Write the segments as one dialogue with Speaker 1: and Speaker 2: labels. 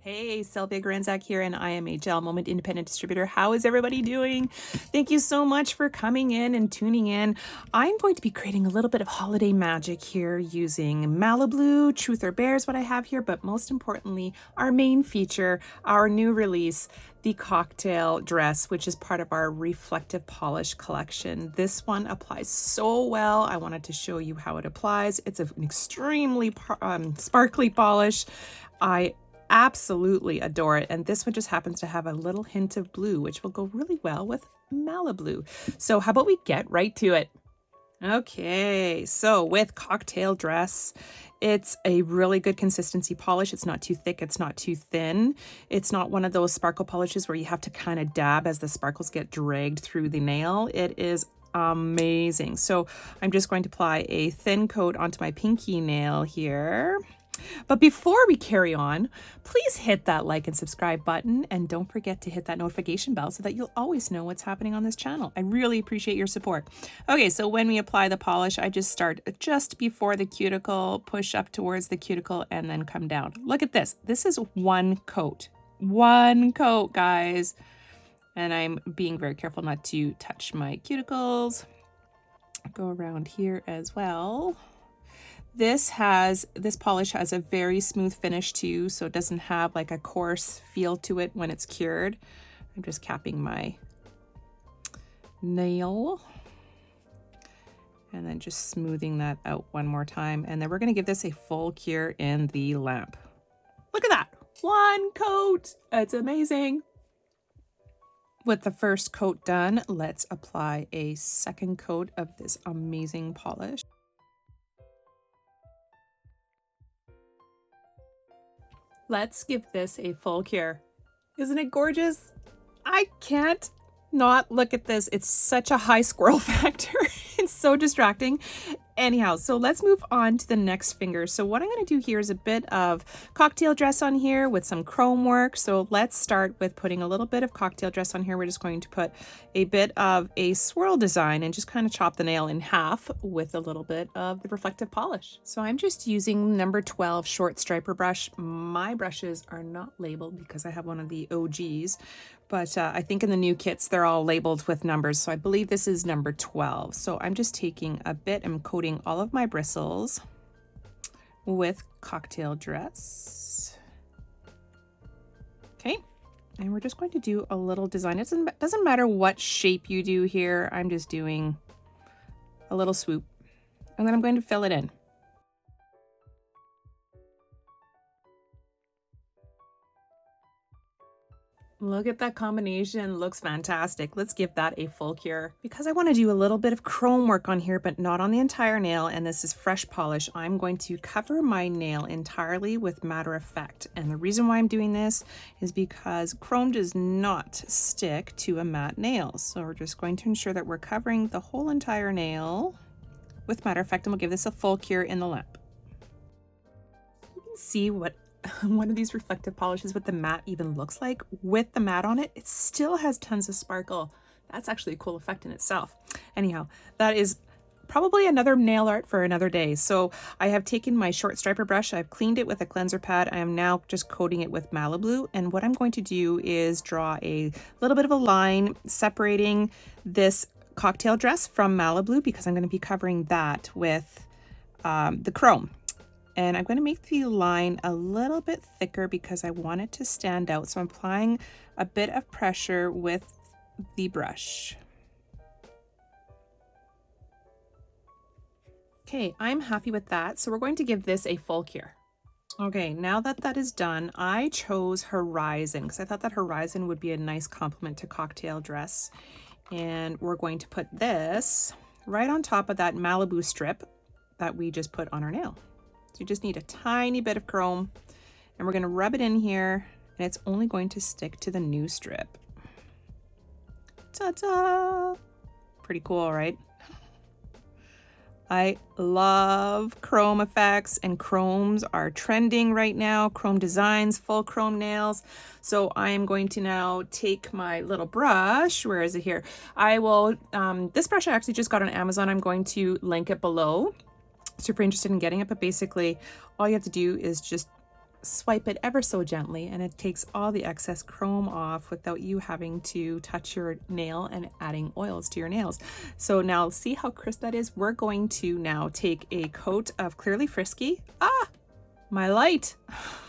Speaker 1: Hey, Sylvia Gorenszach here, and I am a Gel Moment independent distributor. How is everybody doing? Thank you so much for coming in and tuning in. I'm going to be creating a little bit of holiday magic here using Malibu, Truth or Bear is what I have here, but most importantly, our main feature, our new release, the cocktail dress, which is part of our reflective polish collection. This one applies so well. I wanted to show you how it applies. It's an extremely sparkly polish. I absolutely adore it, and this one just happens to have a little hint of blue, which will go really well with Malibu. So how about we get right to it? Okay, so with cocktail dress, it's a really good consistency polish. It's not too thick, it's not too thin. It's not one of those sparkle polishes where you have to kind of dab as the sparkles get dragged through the nail. It is amazing. So I'm just going to apply a thin coat onto my pinky nail here. But before we carry on, please hit that like and subscribe button, and don't forget to hit that notification bell so that you'll always know what's happening on this channel. I really appreciate your support. Okay, so when we apply the polish, I just start just before the cuticle, push up towards the cuticle, and then come down. Look at this. This is one coat. One coat, guys. And I'm being very careful not to touch my cuticles. Go around here as well. This polish has a very smooth finish too, so it doesn't have like a coarse feel to it when it's cured. I'm just capping my nail and then just smoothing that out one more time. And then we're going to give this a full cure in the lamp. Look at that. One coat. It's amazing. With the first coat done, let's apply a second coat of this amazing polish. Let's give this a full cure. Isn't it gorgeous? I can't not look at this. It's such a high squirrel factor. It's so distracting. Anyhow, so let's move on to the next finger. So what I'm going to do here is a bit of cocktail dress on here with some chrome work. So let's start with putting a little bit of cocktail dress on here. We're just going to put a bit of a swirl design and just kind of chop the nail in half with a little bit of the reflective polish. So I'm just using number 12 short striper brush. My brushes are not labeled because I have one of the OGs, but I think in the new kits, they're all labeled with numbers. So I believe this is number 12. So I'm just taking a bit and coating all of my bristles with cocktail dress. Okay, and we're just going to do a little design. It doesn't matter what shape you do here. I'm just doing a little swoop, and then I'm going to fill it in. Look at that combination, looks fantastic. Let's give that a full cure. Because I want to do a little bit of chrome work on here, but not on the entire nail, and this is fresh polish, I'm going to cover my nail entirely with Matter Effect. And the reason why I'm doing this is because chrome does not stick to a matte nail. So we're just going to ensure that we're covering the whole entire nail with Matter Effect, and we'll give this a full cure in the lamp. You can see what one of these reflective polishes with the matte even looks like. With the matte on it, it still has tons of sparkle. That's actually a cool effect in itself. Anyhow, that is probably another nail art for another day. So I have taken my short striper brush, I've cleaned it with a cleanser pad. I am now just coating it with Malibu, and what I'm going to do is draw a little bit of a line separating this cocktail dress from Malibu, because I'm going to be covering that with the chrome. And I'm going to make the line a little bit thicker because I want it to stand out. So I'm applying a bit of pressure with the brush. Okay, I'm happy with that. So we're going to give this a full cure. Okay, now that that is done, I chose Horizon because I thought that Horizon would be a nice complement to cocktail dress. And we're going to put this right on top of that Malibu strip that we just put on our nail. So you just need a tiny bit of chrome, and we're going to rub it in here, and it's only going to stick to the new strip. Ta-da! Pretty cool, right? I love chrome effects, and chromes are trending right now. Chrome designs, full chrome nails. So I am going to now take my little brush. Where is it here? I will, this brush I actually just got on Amazon. I'm going to link it below. Super interested in getting it, but basically all you have to do is just swipe it ever so gently, and it takes all the excess chrome off without you having to touch your nail and adding oils to your nails. So now see how crisp that is? We're going to now take a coat of Clearly Frisky. My light.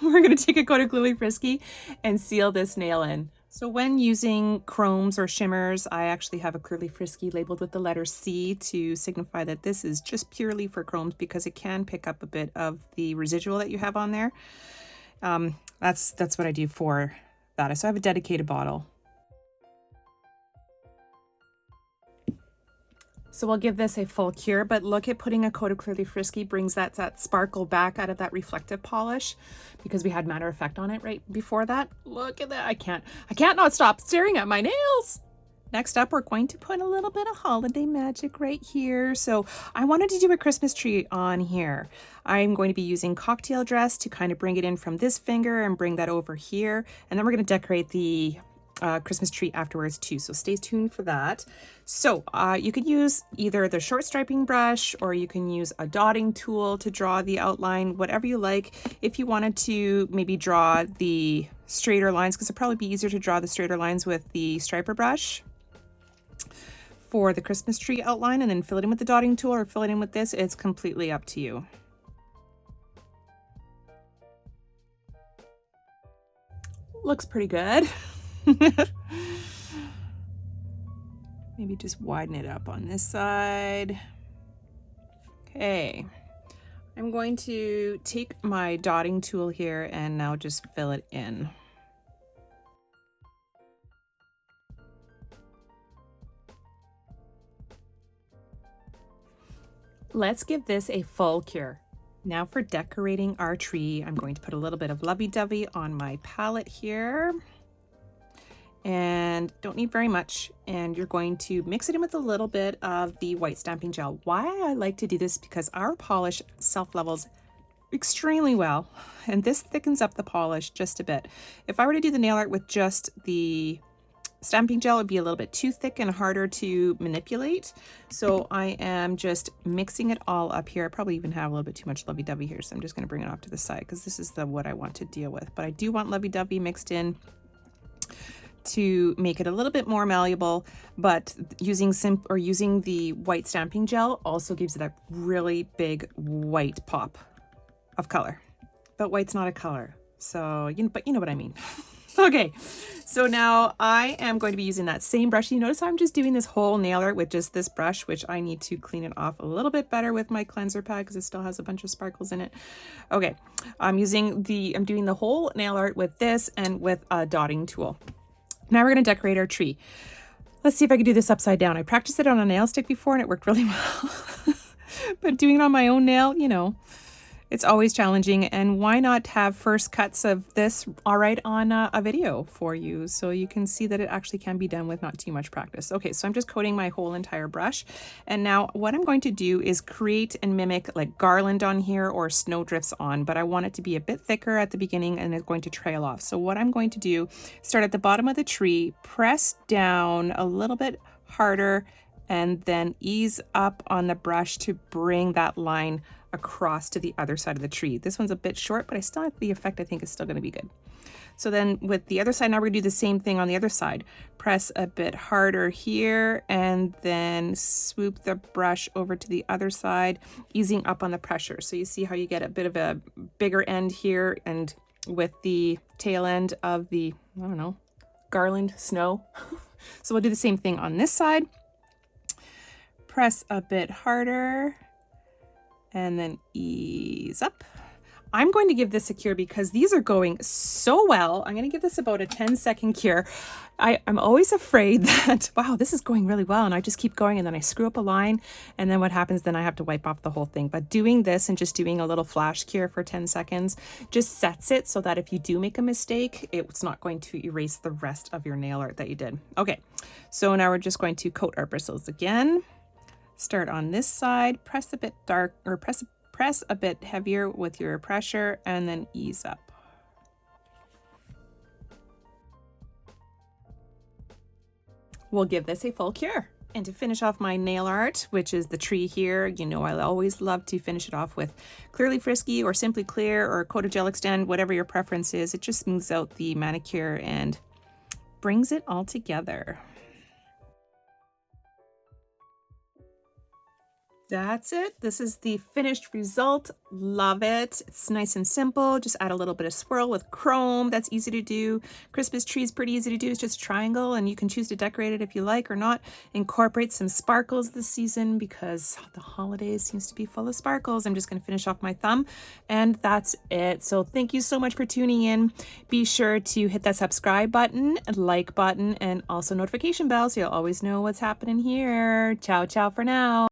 Speaker 1: We're going to take a coat of Clearly Frisky and seal this nail in. So when using chromes or shimmers, I actually have a Clearly Frisky labeled with the letter C to signify that this is just purely for chromes, because it can pick up a bit of the residual that you have on there. That's what I do for that. So I have a dedicated bottle. So we'll give this a full cure, but look at putting a coat of Clearly Frisky brings that sparkle back out of that reflective polish, because we had matter effect on it right before that. Look at that. I can't not stop staring at my nails. Next up, we're going to put a little bit of holiday magic right here. So I wanted to do a Christmas tree on here. I'm going to be using cocktail dress to kind of bring it in from this finger and bring that over here. And then we're going to decorate the Christmas tree afterwards too, so stay tuned for that. So you could use either the short striping brush, or you can use a dotting tool to draw the outline, whatever you like. If you wanted to maybe draw the straighter lines, because it'd probably be easier to draw the straighter lines with the striper brush for the Christmas tree outline, and then fill it in with the dotting tool or fill it in with this, it's completely up to you. Looks pretty good. Maybe just widen it up on this side. Okay, I'm going to take my dotting tool here and now just fill it in. Let's give this a full cure. Now for decorating our tree, I'm going to put a little bit of lovey-dovey on my palette here. And don't need very much. And you're going to mix it in with a little bit of the white stamping gel. Why I like to do this, because our polish self-levels extremely well. And this thickens up the polish just a bit. If I were to do the nail art with just the stamping gel, it'd be a little bit too thick and harder to manipulate. So I am just mixing it all up here. I probably even have a little bit too much lovey-dovey here, so I'm just going to bring it off to the side, because this is what I want to deal with. But I do want lovey-dovey mixed in to make it a little bit more malleable, but using the white stamping gel also gives it a really big white pop of color. But white's not a color, so but you know what I mean. Okay, so now I am going to be using that same brush. You notice I'm just doing this whole nail art with just this brush, which I need to clean it off a little bit better with my cleanser pad, because it still has a bunch of sparkles in it. Okay, I'm doing the whole nail art with this and with a dotting tool. Now we're going to decorate our tree. Let's see if I can do this upside down. I practiced it on a nail stick before and it worked really well. But doing it on my own nail, it's always challenging. And why not have first cuts of this all right on a video for you, so you can see that it actually can be done with not too much practice. Okay, so I'm just coating my whole entire brush. And now what I'm going to do is create and mimic like garland on here or snowdrifts on, but I want it to be a bit thicker at the beginning and it's going to trail off. So what I'm going to do, start at the bottom of the tree, press down a little bit harder, and then ease up on the brush to bring that line across to the other side of the tree. This one's a bit short, but I still have the effect I think is still going to be good. So then with the other side, now we're going to do the same thing on the other side. Press a bit harder here and then swoop the brush over to the other side, easing up on the pressure. So you see how you get a bit of a bigger end here, and with the tail end of the, I don't know, garland snow. So we'll do the same thing on this side. Press a bit harder and then ease up. I'm going to give this a cure because these are going so well. I'm going to give this about a 10-second cure. I'm always afraid that, wow, this is going really well, and I just keep going and then I screw up a line, and then what happens, then I have to wipe off the whole thing. But doing this and just doing a little flash cure for 10 seconds just sets it so that if you do make a mistake, it's not going to erase the rest of your nail art that you did. Okay, so now we're just going to coat our bristles again. Start on this side, press a bit dark, or press a bit heavier with your pressure, and then ease up. We'll give this a full cure. And to finish off my nail art, which is the tree here, you know I always love to finish it off with Clearly Frisky or Simply Clear or Coat of Gel Extend, whatever your preference is. It just smooths out the manicure and brings it all together. That's it. This is the finished result. Love it. It's nice and simple. Just add a little bit of swirl with chrome. That's easy to do. Christmas tree is pretty easy to do. It's just a triangle, and you can choose to decorate it if you like or not. Incorporate some sparkles this season because the holidays seems to be full of sparkles. I'm just going to finish off my thumb, and that's it. So thank you so much for tuning in. Be sure to hit that subscribe button, like button, and also notification bell so you'll always know what's happening here. Ciao, ciao for now.